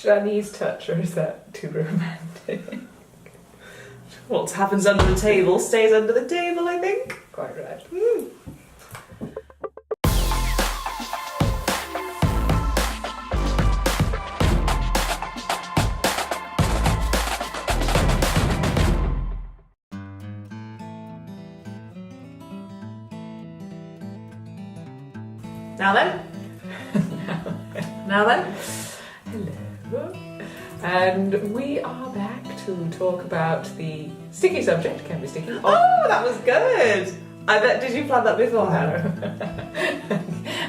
Chinese touch, or is that too romantic? What happens under the table stays under the table, I think. Quite right. Now then? Now then? Hello. And we are back to talk about the sticky subject, can be sticky. Oh, that was good! I bet, did you plan that beforehand?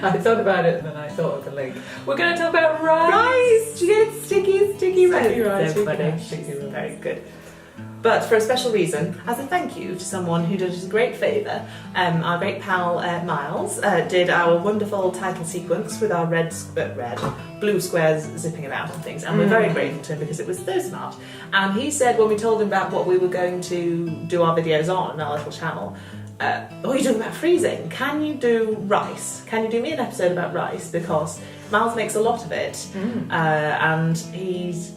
I thought about it and then I thought of the link. We're going to talk about rice! Rice! Do you get sticky rice? Sticky rice. So funny. Very good. But for a special reason, as a thank you to someone who did us a great favour, our great pal Miles did our wonderful title sequence with our blue squares zipping about and things, and we're very grateful to him because it was so smart. And he said when we told him about what we were going to do our videos on our little channel, oh, you're talking about freezing. Can you do rice? Can you do me an episode about rice? Because Miles makes a lot of it, and he's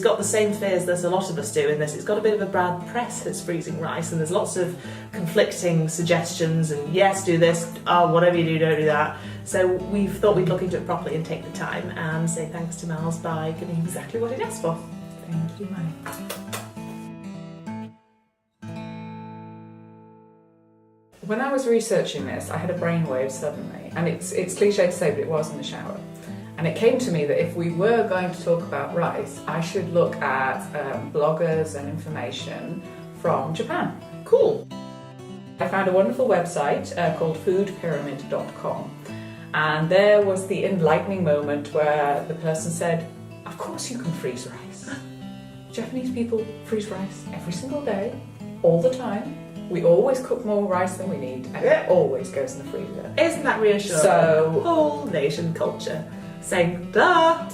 got the same fears that a lot of us do in this. It's got a bit of a bad press, his freezing rice, and there's lots of conflicting suggestions and yes, do this, oh, whatever you do, don't do that. So we thought we'd look into it properly and take the time and say thanks to Miles by giving him exactly what he asked for. Thank you, Mike. When I was researching this, I had a brainwave suddenly, and it's cliche to say, but it was in the shower. And it came to me that if we were going to talk about rice, I should look at bloggers and information from Japan. Cool. I found a wonderful website called foodpyramid.com, and there was the enlightening moment where the person said, of course you can freeze rice. Japanese people freeze rice every single day, all the time. We always cook more rice than we need, and it always goes in the freezer. Isn't that reassuring? So, whole nation culture saying, duh!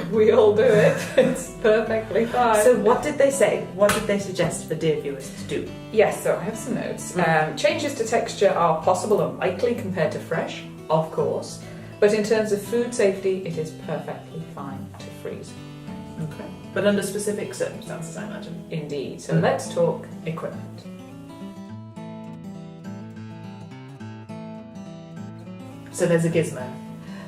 We all do it. It's perfectly fine. So what did they say? What did they suggest for dear viewers to do? Yes, so I have some notes. Changes to texture are possible and likely compared to fresh, of course, but in terms of food safety, it is perfectly fine to freeze. Okay. But under specific circumstances, I imagine. Indeed. So let's talk equipment. So there's a gizmo.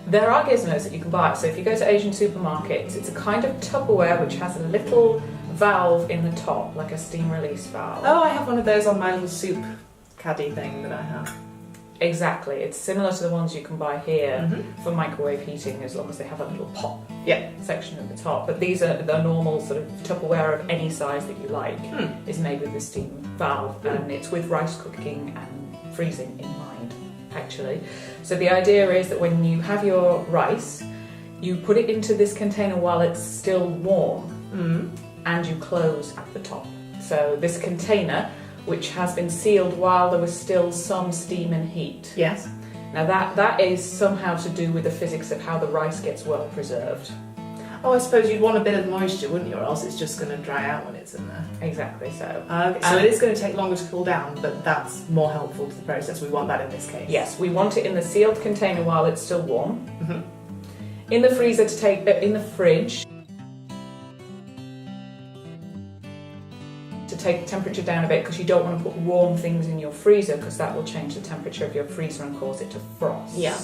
There are gizmos that you can buy. So if you go to Asian supermarkets, it's a kind of Tupperware which has a little valve in the top, like a steam release valve. Oh, I have one of those on my little soup caddy thing that I have. Exactly. It's similar to the ones you can buy here for microwave heating, as long as they have a little pop section at the top. But these are the normal sort of Tupperware of any size that you like is made with this steam valve, and it's with rice cooking and freezing in mind, actually. So the idea is that when you have your rice, you put it into this container while it's still warm, and you close at the top. So this container, which has been sealed while there was still some steam and heat. Yes. Now that is somehow to do with the physics of how the rice gets well preserved. Oh, I suppose you'd want a bit of moisture, wouldn't you? Or else it's just going to dry out when it's in there. Exactly so. Okay. So it is going to take longer to cool down, but that's more helpful to the process. We want that in this case. Yes, we want it in the sealed container while it's still warm. In the freezer to take, in the fridge, to take the temperature down a bit, because you don't want to put warm things in your freezer because that will change the temperature of your freezer and cause it to frost. Yeah.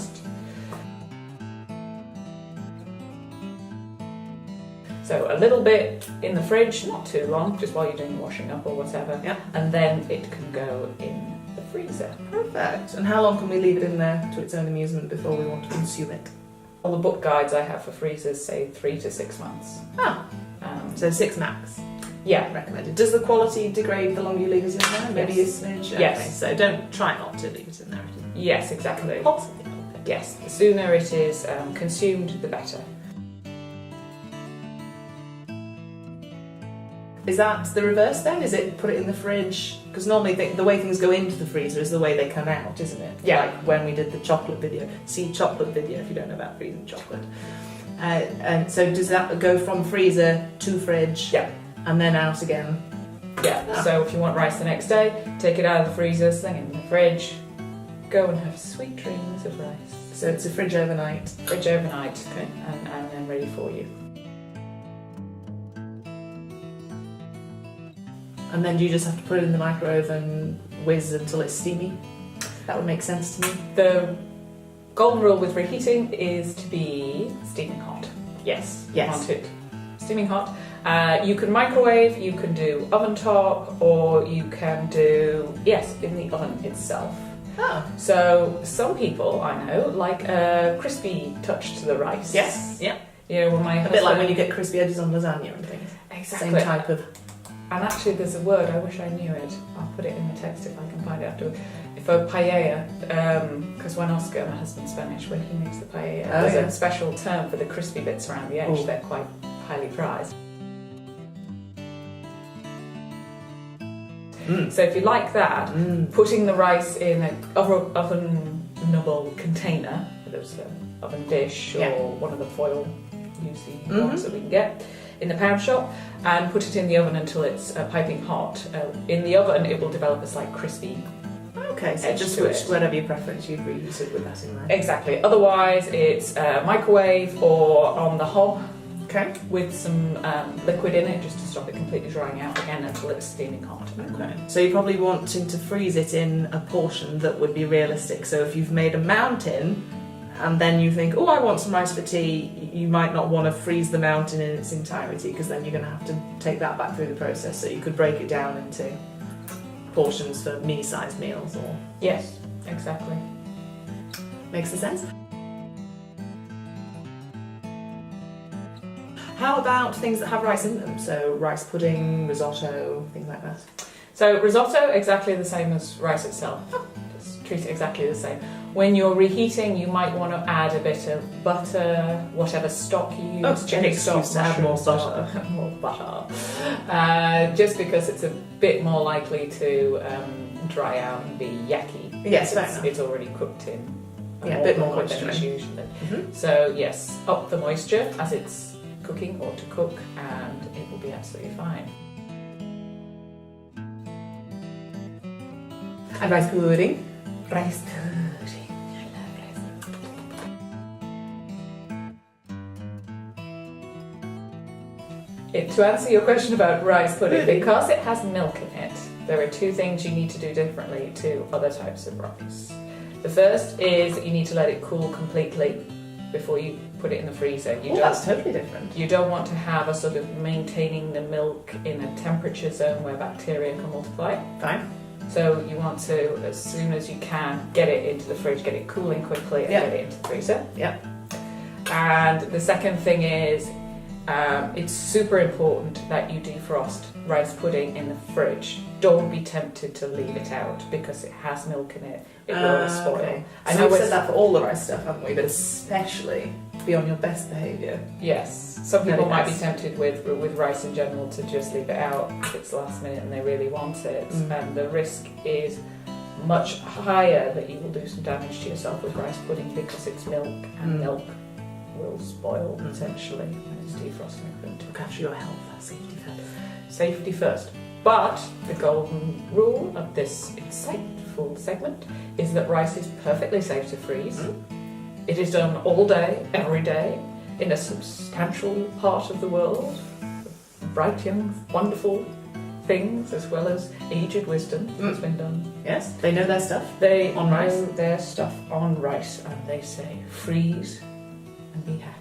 So a little bit in the fridge, not too long, just while you're doing washing up or whatever. Yeah. And then it can go in the freezer. Perfect. And how long can we leave it in there to its own amusement before we want to consume it? All the book guides I have for freezers say 3 to 6 months. So 6 max. Yeah. Recommended. Does the quality degrade the longer you leave it in there? Maybe Yes. a smidge? Yes. Okay, so don't try not to leave it in there. Yes, exactly. Possibly. Yes, the sooner it is consumed, the better. Is that the reverse then? Is it put it in the fridge? Because normally the way things go into the freezer is the way they come out, isn't it? Yeah. Like when we did the chocolate video. See chocolate video if you don't know about freezing chocolate. And so does that go from freezer to fridge? Yeah. And then out again? Yeah, so if you want rice the next day, take it out of the freezer, sling it in the fridge, go and have sweet dreams of rice. So it's a fridge overnight. Fridge overnight, Okay. and then ready for you. And then do you just have to put it in the microwave and whiz until it's steamy? That would make sense to me. The golden rule with reheating is to be steaming hot. Yes. Yes. You want it steaming hot. You can microwave, you can do oven top, or you can do, yes, in the oven itself. Oh. So some people I know like a crispy touch to the rice. Yes. Yeah. You know, when my A bit like when you get crispy edges on lasagna and things. Exactly. Same type of. And actually, there's a word, I wish I knew it. I'll put it in the text if I can find it afterwards. For paella, because when Oscar, my husband's Spanish, when he makes the paella, there's a special term for the crispy bits around the edge. They're quite highly prized. So if you like that, putting the rice in an ovenable container, whether it's an oven dish or one of the foil UC ones that we can get in the pound shop, and put it in the oven until it's piping hot. In the oven, it will develop a slight crispy. Okay, so just switch whatever your preference, you'd reuse it with that in mind. Exactly. Otherwise, it's microwave or on the hob. Okay. With some liquid in it, just to stop it completely drying out again until it's steaming hot. Okay. So you're probably wanting to freeze it in a portion that would be realistic. So if you've made a mountain and then you think, oh, I want some rice for tea, you might not want to freeze the mountain in its entirety, because then you're going to have to take that back through the process. So you could break it down into portions for mini-sized meals, or... Yes, exactly. Makes sense. How about things that have rice in them? So rice pudding, risotto, things like that. So risotto, exactly the same as rice itself. Just treat it exactly the same. When you're reheating, you might want to add a bit of butter, whatever stock you use. Chicken stock to add more butter. More butter. Just because it's a bit more likely to dry out and be yucky. Yes, fair enough. It's already cooked in. A bit more moisture usually. So yes, up the moisture as it's cooking or to cook, and it will be absolutely fine. And rice pudding. Rice pudding. I love rice. To answer your question about rice pudding, because it has milk in it, there are two things you need to do differently to other types of rice. The first is that you need to let it cool completely before you put it in the freezer. That's totally different. You don't want to have a sort of maintaining the milk in a temperature zone where bacteria can multiply. Fine. So you want to, as soon as you can, get it into the fridge, get it cooling quickly, and get it into the freezer. Yep. And the second thing is, it's super important that you defrost rice pudding in the fridge. Don't be tempted to leave it out because it has milk in it. It will spoil. Okay. I So know we've said that for all the rice stuff, haven't we? But especially be on your best behaviour. Yes. Some people might be tempted with rice in general to just leave it out if it's last minute and they really want it. And the risk is much higher that you will do some damage to yourself with rice pudding because it's milk, and milk will spoil potentially when it's defrosting. Look after your health, safety first. Safety first. But the golden rule of this insightful segment is that rice is perfectly safe to freeze. It is done all day, every day, in a substantial part of the world. Bright, young, wonderful things, as well as aged wisdom has been done. Yes, they know their stuff. They on rice. know their stuff on rice, and they say freeze and be happy.